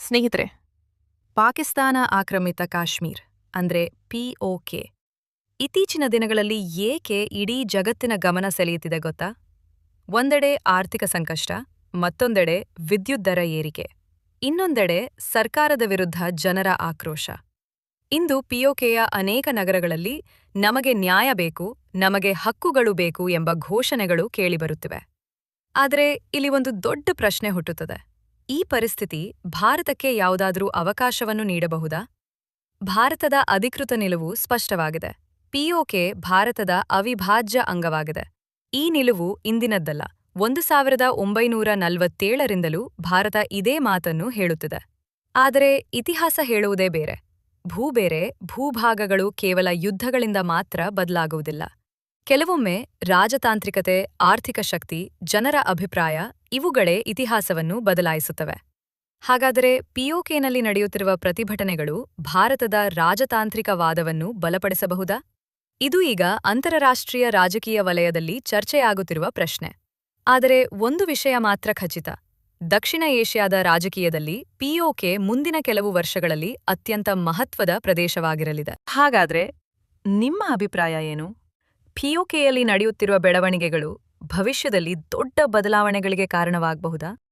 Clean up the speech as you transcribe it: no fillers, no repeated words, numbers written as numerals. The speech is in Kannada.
ಸ್ನೇಹಿತರೆ, ಪಾಕಿಸ್ತಾನ ಆಕ್ರಮಿತ ಕಾಶ್ಮೀರ್ ಅಂದ್ರೆ ಪಿಒಕೆ ಇತ್ತೀಚಿನ ದಿನಗಳಲ್ಲಿ ಏಕೆ ಇಡೀ ಜಗತ್ತಿನ ಗಮನ ಸೆಳೆಯುತ್ತಿದೆ ಗೊತ್ತಾ? ಒಂದೆಡೆ ಆರ್ಥಿಕ ಸಂಕಷ್ಟ, ಮತ್ತೊಂದೆಡೆ ವಿದ್ಯುತ್ ದರ ಏರಿಕೆ, ಇನ್ನೊಂದೆಡೆ ಸರ್ಕಾರದ ವಿರುದ್ಧ ಜನರ ಆಕ್ರೋಶ. ಇಂದು ಪಿಒಕೆಯ ಅನೇಕ ನಗರಗಳಲ್ಲಿ ನಮಗೆ ನ್ಯಾಯ ಬೇಕು, ನಮಗೆ ಹಕ್ಕುಗಳು ಬೇಕು ಎಂಬ ಘೋಷಣೆಗಳು ಕೇಳಿಬರುತ್ತಿವೆ. ಆದರೆ ಇಲ್ಲಿ ಒಂದು ದೊಡ್ಡ ಪ್ರಶ್ನೆ ಹುಟ್ಟುತ್ತದೆ. ಈ ಪರಿಸ್ಥಿತಿ ಭಾರತಕ್ಕೆ ಯಾವುದಾದರೂ ಅವಕಾಶವನ್ನು ನೀಡಬಹುದಾ? ಭಾರತದ ಅಧಿಕೃತ ನಿಲುವು ಸ್ಪಷ್ಟವಾಗಿದೆ. ಪಿಒಕೆ ಭಾರತದ ಅವಿಭಾಜ್ಯ ಅಂಗವಾಗಿದೆ. ಈ ನಿಲುವು ಇಂದಿನದ್ದಲ್ಲ. 1947ರಿಂದಲೂ ಭಾರತ ಇದೇ ಮಾತನ್ನು ಹೇಳುತ್ತಿದೆ. ಆದರೆ ಇತಿಹಾಸ ಹೇಳುವುದೇ ಬೇರೆ. ಭೂಭಾಗಗಳು ಕೇವಲ ಯುದ್ಧಗಳಿಂದ ಮಾತ್ರ ಬದಲಾಗುವುದಿಲ್ಲ. ಕೆಲವೊಮ್ಮೆ ರಾಜತಾಂತ್ರಿಕತೆ, ಆರ್ಥಿಕ ಶಕ್ತಿ, ಜನರ ಅಭಿಪ್ರಾಯ ಇವುಗಳೇ ಇತಿಹಾಸವನ್ನು ಬದಲಾಯಿಸುತ್ತವೆ. ಹಾಗಾದರೆ ಪಿಒಕೆನಲ್ಲಿ ನಡೆಯುತ್ತಿರುವ ಪ್ರತಿಭಟನೆಗಳು ಭಾರತದ ರಾಜತಾಂತ್ರಿಕ ವಾದವನ್ನು ಬಲಪಡಿಸಬಹುದಾ? ಇದು ಈಗ ಅಂತಾರಾಷ್ಟ್ರೀಯ ರಾಜಕೀಯ ವಲಯದಲ್ಲಿ ಚರ್ಚೆಯಾಗುತ್ತಿರುವ ಪ್ರಶ್ನೆ. ಆದರೆ ಒಂದು ವಿಷಯ ಮಾತ್ರ ಖಚಿತ. ದಕ್ಷಿಣ ಏಷ್ಯಾದ ರಾಜಕೀಯದಲ್ಲಿ ಪಿಒಕೆ ಮುಂದಿನ ಕೆಲವು ವರ್ಷಗಳಲ್ಲಿ ಅತ್ಯಂತ ಮಹತ್ವದ ಪ್ರದೇಶವಾಗಿರಲಿದೆ. ಹಾಗಾದ್ರೆ ನಿಮ್ಮ ಅಭಿಪ್ರಾಯ ಏನು? ಪಿಒಕೆಯಲ್ಲಿ ನಡೆಯುತ್ತಿರುವ ಬೆಳವಣಿಗೆಗಳು ಭವಿಷ್ಯದಲ್ಲಿ ದೊಡ್ಡ ಬದಲಾವಣೆಗಳಿಗೆ ಕಾರಣವಾಗಬಹುದಾ?